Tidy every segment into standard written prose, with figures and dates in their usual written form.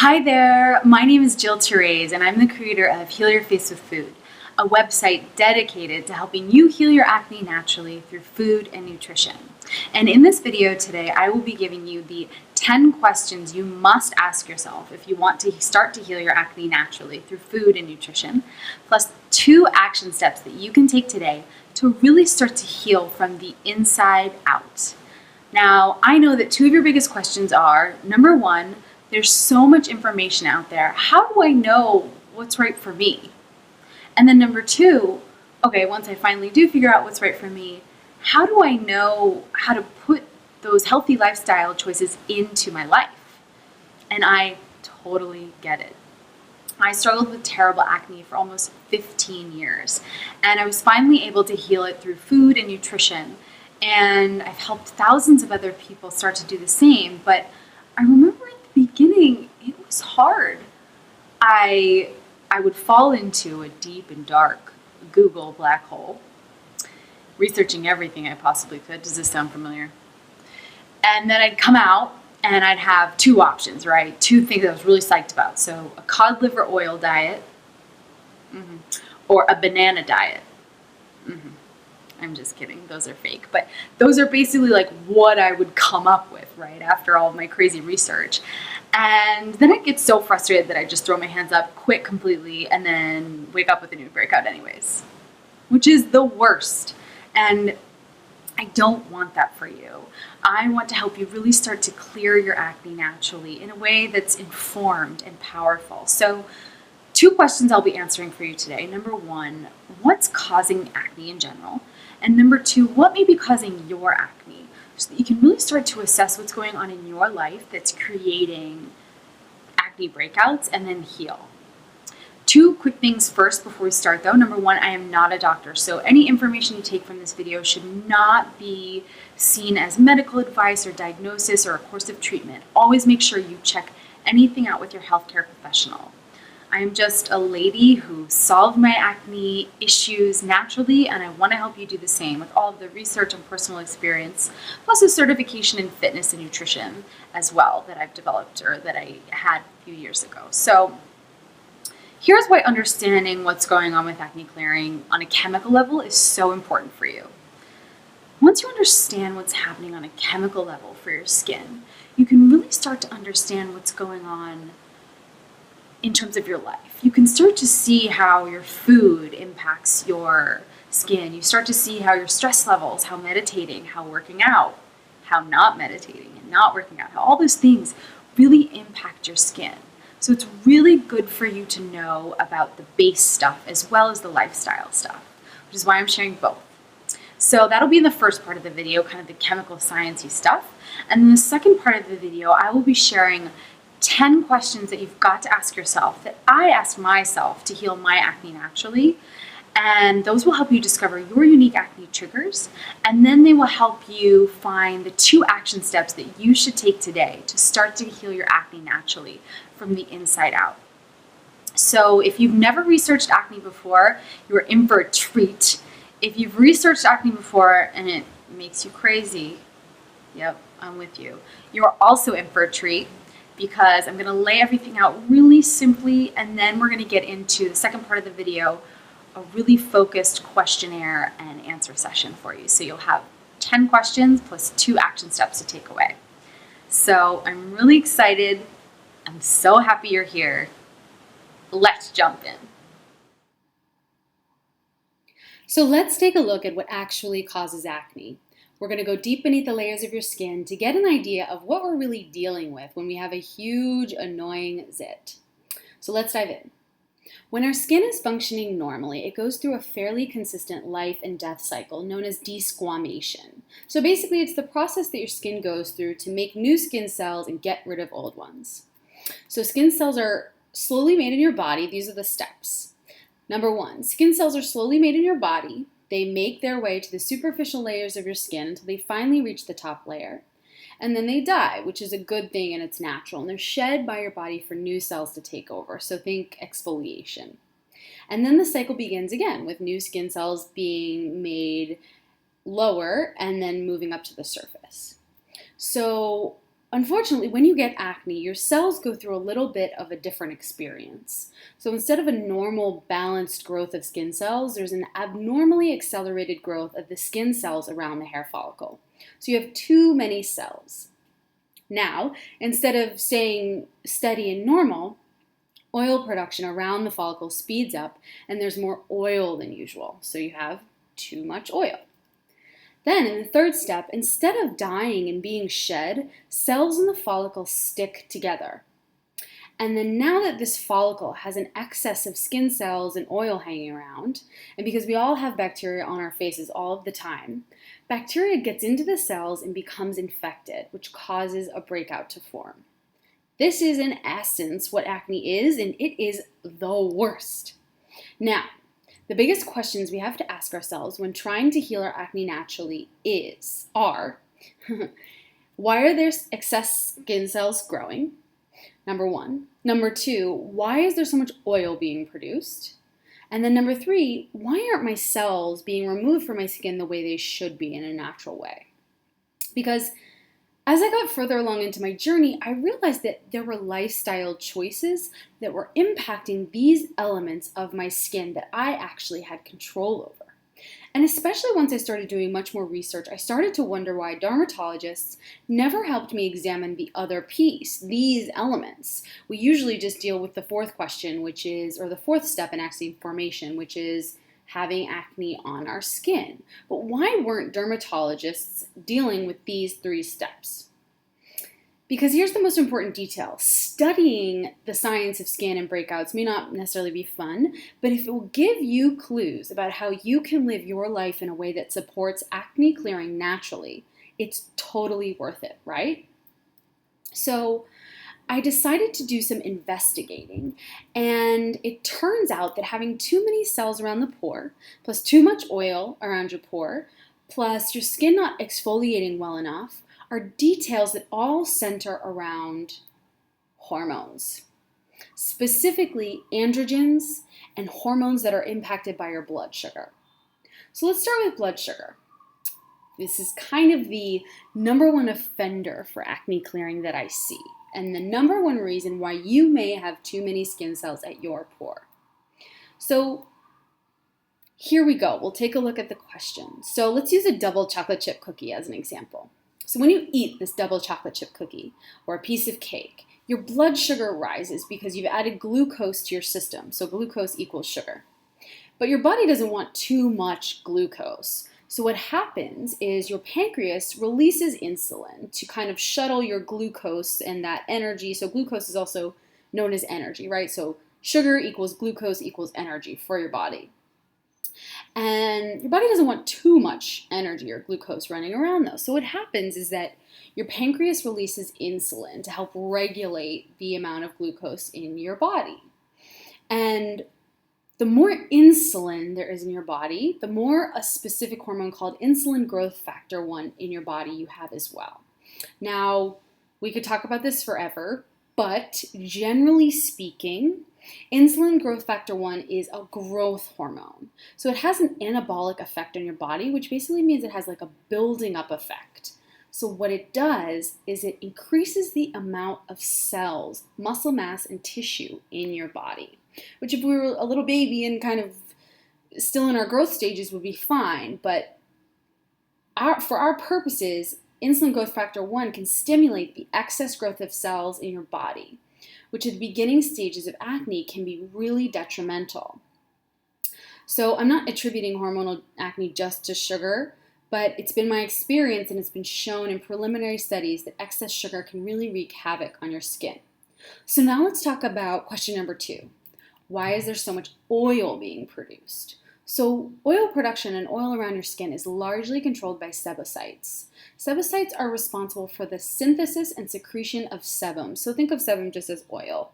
Hi there, my name is Jill Therese and I'm the creator of Heal Your Face with Food, a website dedicated to helping you heal your acne naturally through food and nutrition. And in this video today, I will be giving you the 10 questions you must ask yourself if you want to start to heal your acne naturally through food and nutrition, plus 2 action steps that you can take today to really start to heal from the inside out. Now, I know that 2 of your biggest questions are, number 1, there's so much information out there. How do I know what's right for me? And then number 2, okay, once I finally do figure out what's right for me, how do I know how to put those healthy lifestyle choices into my life? And I totally get it. I struggled with terrible acne for almost 15 years, and I was finally able to heal it through food and nutrition. And I've helped thousands of other people start to do the same, but I remember at the beginning, it was hard. I would fall into a deep and dark Google black hole, researching everything I possibly could. Does this sound familiar? And then I'd come out and I'd have 2 options, right? 2 things I was really psyched about. So a cod liver oil diet or a banana diet. I'm just kidding. Those are fake. But those are basically like what I would come up with, right, after all of my crazy research. And then I'd get so frustrated that I'd just throw my hands up, quit completely, and then wake up with a new breakout anyways, which is the worst. And I don't want that for you. I want to help you really start to clear your acne naturally in a way that's informed and powerful. So 2 questions I'll be answering for you today. Number 1, what's causing acne in general? And number 2, what may be causing your acne? So that you can really start to assess what's going on in your life that's creating acne breakouts and then heal. 2 quick things first before we start though. Number 1, I am not a doctor, so any information you take from this video should not be seen as medical advice or diagnosis or a course of treatment. Always make sure you check anything out with your healthcare professional. I am just a lady who solved my acne issues naturally, and I want to help you do the same with all of the research and personal experience, plus a certification in fitness and nutrition as well that I've developed or that I had a few years ago. So here's why understanding what's going on with acne clearing on a chemical level is so important for you. Once you understand what's happening on a chemical level for your skin, you can really start to understand what's going on in terms of your life. You can start to see how your food impacts your skin. You start to see how your stress levels, how meditating, how working out, how not meditating and not working out, how all those things really impact your skin. So it's really good for you to know about the base stuff as well as the lifestyle stuff, which is why I'm sharing both. So that'll be in the first part of the video, kind of the chemical sciencey stuff. And then the second part of the video, I will be sharing 10 questions that you've got to ask yourself that I asked myself to heal my acne naturally. And those will help you discover your unique acne triggers. And then they will help you find the 2 action steps that you should take today to start to heal your acne naturally from the inside out. So if you've never researched acne before, you're in for a treat. If you've researched acne before and it makes you crazy, yep, I'm with you. You're also in for a treat, because I'm going to lay everything out really simply, and then we're going to get into the second part of the video, a really focused questionnaire and answer session for you. So you'll have 10 questions plus 2 action steps to take away. So I'm really excited. I'm so happy you're here. Let's jump in. So let's take a look at what actually causes acne. We're going to go deep beneath the layers of your skin to get an idea of what we're really dealing with when we have a huge, annoying zit. So let's dive in. When our skin is functioning normally, it goes through a fairly consistent life and death cycle known as desquamation. So basically, it's the process that your skin goes through to make new skin cells and get rid of old ones. So skin cells are slowly made in your body. These are the steps. Number 1, skin cells are slowly made in your body. They make their way to the superficial layers of your skin until they finally reach the top layer. And then they die, which is a good thing and it's natural. And they're shed by your body for new cells to take over. So think exfoliation. And then the cycle begins again with new skin cells being made lower and then moving up to the surface. So Unfortunately, when you get acne, your cells go through a little bit of a different experience. So instead of a normal balanced growth of skin cells, there's an abnormally accelerated growth of the skin cells around the hair follicle. So you have too many cells. Now, instead of staying steady and normal, oil production around the follicle speeds up and there's more oil than usual. So you have too much oil. Then in the third step, instead of dying and being shed, cells in the follicle stick together. And then now that this follicle has an excess of skin cells and oil hanging around, and because we all have bacteria on our faces all of the time, bacteria gets into the cells and becomes infected, which causes a breakout to form. This is in essence what acne is, and it is the worst. Now, the biggest questions we have to ask ourselves when trying to heal our acne naturally are, why are there excess skin cells growing? Number one. Number two, why is there so much oil being produced? And then number three, why aren't my cells being removed from my skin the way they should be in a natural way? Because as I got further along into my journey, I realized that there were lifestyle choices that were impacting these elements of my skin that I actually had control over. And especially once I started doing much more research, I started to wonder why dermatologists never helped me examine the other piece, these elements. We usually just deal with the fourth question, or the fourth step in acne formation, which is having acne on our skin. But why weren't dermatologists dealing with these three steps? Because here's the most important detail. Studying the science of skin and breakouts may not necessarily be fun, but if it will give you clues about how you can live your life in a way that supports acne clearing naturally, it's totally worth it, right? So I decided to do some investigating, and it turns out that having too many cells around the pore, plus too much oil around your pore, plus your skin not exfoliating well enough, are details that all center around hormones, specifically androgens and hormones that are impacted by your blood sugar. So let's start with blood sugar. This is kind of the number one offender for acne clearing that I see, and the number one reason why you may have too many skin cells at your pore. So here we go. We'll take a look at the question. So let's use a double chocolate chip cookie as an example. So when you eat this double chocolate chip cookie or a piece of cake, your blood sugar rises because you've added glucose to your system. So glucose equals sugar. But your body doesn't want too much glucose. So what happens is your pancreas releases insulin to kind of shuttle your glucose and that energy. So glucose is also known as energy, right? So sugar equals glucose equals energy for your body. And your body doesn't want too much energy or glucose running around though. So what happens is that your pancreas releases insulin to help regulate the amount of glucose in your body. And the more insulin there is in your body, the more a specific hormone called insulin growth factor 1 in your body you have as well. Now, we could talk about this forever, but generally speaking, insulin growth factor 1 is a growth hormone. So it has an anabolic effect on your body, which basically means it has like a building up effect. So what it does is it increases the amount of cells, muscle mass, and tissue in your body, which if we were a little baby and kind of still in our growth stages would be fine. But for our purposes, insulin growth factor 1 can stimulate the excess growth of cells in your body, which at the beginning stages of acne can be really detrimental. So I'm not attributing hormonal acne just to sugar, but it's been my experience and it's been shown in preliminary studies that excess sugar can really wreak havoc on your skin. So now let's talk about question number 2. Why is there so much oil being produced? So oil production and oil around your skin is largely controlled by sebocytes. Sebocytes are responsible for the synthesis and secretion of sebum. So think of sebum just as oil.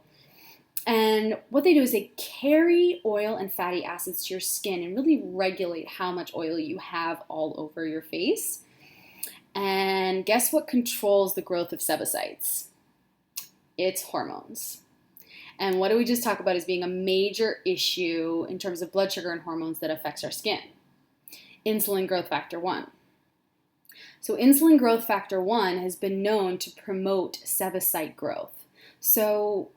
And what they do is they carry oil and fatty acids to your skin and really regulate how much oil you have all over your face. And guess what controls the growth of sebocytes? It's hormones. And what do we just talk about as being a major issue in terms of blood sugar and hormones that affects our skin? Insulin growth factor 1. So insulin growth factor 1 has been known to promote sebaceous growth. So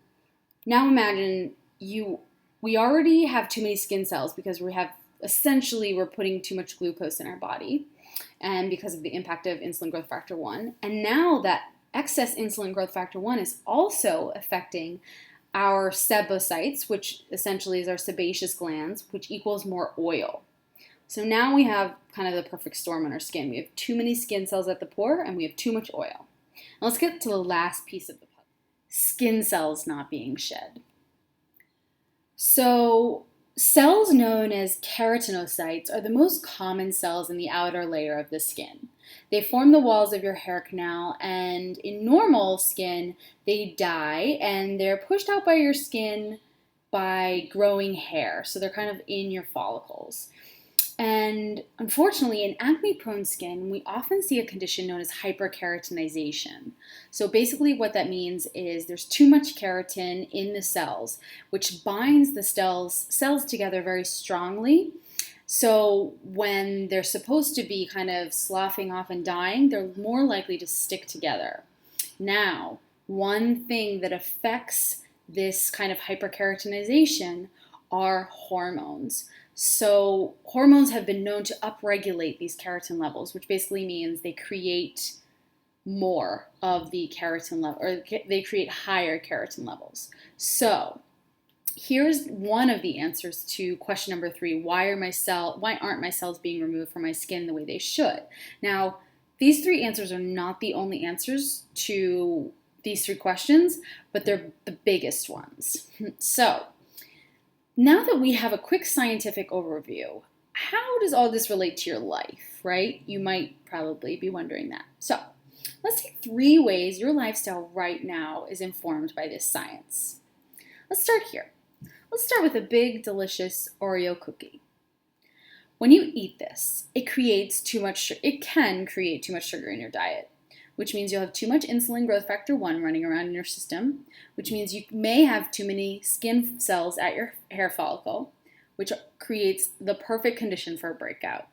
now imagine we already have too many skin cells because we're putting too much glucose in our body and because of the impact of insulin growth factor 1. And now that excess insulin growth factor 1 is also affecting our sebocytes, which essentially is our sebaceous glands, which equals more oil. So now we have kind of the perfect storm on our skin. We have too many skin cells at the pore and we have too much oil. Now let's get to the last piece of the puzzle. Skin cells not being shed. So cells known as keratinocytes are the most common cells in the outer layer of the skin. They form the walls of your hair canal, and in normal skin, they die and they're pushed out by your skin by growing hair. So they're kind of in your follicles. And unfortunately, in acne-prone skin, we often see a condition known as hyperkeratinization. So basically what that means is there's too much keratin in the cells, which binds the cells together very strongly. So when they're supposed to be kind of sloughing off and dying, they're more likely to stick together. Now, one thing that affects this kind of hyperkeratinization are hormones. So hormones have been known to upregulate these keratin levels, which basically means they create more of the keratin level, or they create higher keratin levels. So here's one of the answers to question number 3. Why aren't my cells being removed from my skin the way they should? Now, these 3 answers are not the only answers to these 3 questions, but they're the biggest ones. So now that we have a quick scientific overview, how does all this relate to your life, right? You might probably be wondering that. So let's take 3 ways your lifestyle right now is informed by this science. Let's start here. Let's start with a big, delicious Oreo cookie. When you eat this, it can create too much sugar in your diet, which means you'll have too much insulin growth factor 1 running around in your system, which means you may have too many skin cells at your hair follicle, which creates the perfect condition for a breakout.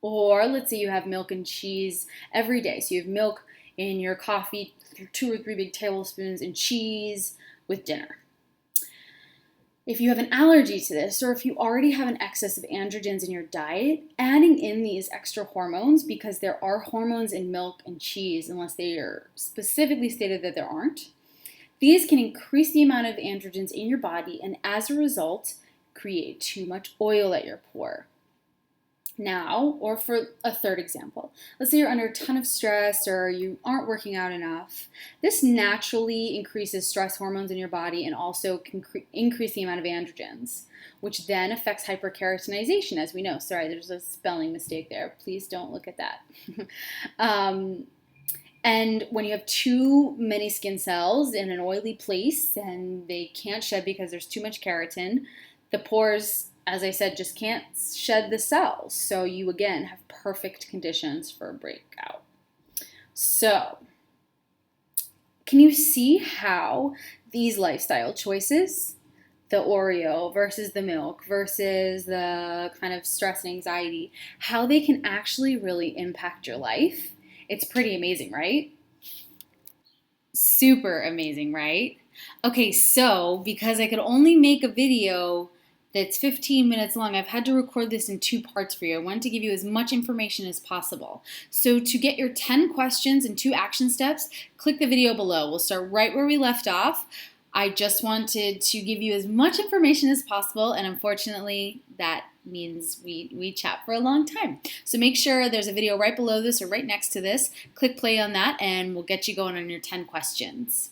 Or let's say you have milk and cheese every day. So you have milk in your coffee, 2 or 3 big tablespoons, and cheese with dinner. If you have an allergy to this, or if you already have an excess of androgens in your diet, adding in these extra hormones, because there are hormones in milk and cheese, unless they are specifically stated that there aren't, these can increase the amount of androgens in your body and as a result, create too much oil at your pore. Now, or for a third example, let's say you're under a ton of stress or you aren't working out enough. This naturally increases stress hormones in your body and also can increase the amount of androgens, which then affects hyperkeratinization, as we know. Sorry, there's a spelling mistake there. Please don't look at that. And when you have too many skin cells in an oily place and they can't shed because there's too much keratin, the pores, as I said, just can't shed the cells. So you, again, have perfect conditions for a breakout. So can you see how these lifestyle choices, the Oreo versus the milk versus the kind of stress and anxiety, how they can actually really impact your life? It's pretty amazing, right? Super amazing, right? Okay, so because I could only make a video that's 15 minutes long, I've had to record this in 2 parts for you. I wanted to give you as much information as possible. So to get your 10 questions and 2 action steps, click the video below. We'll start right where we left off. I just wanted to give you as much information as possible, and unfortunately, that means we chat for a long time. So make sure there's a video right below this or right next to this. Click play on that, and we'll get you going on your 10 questions.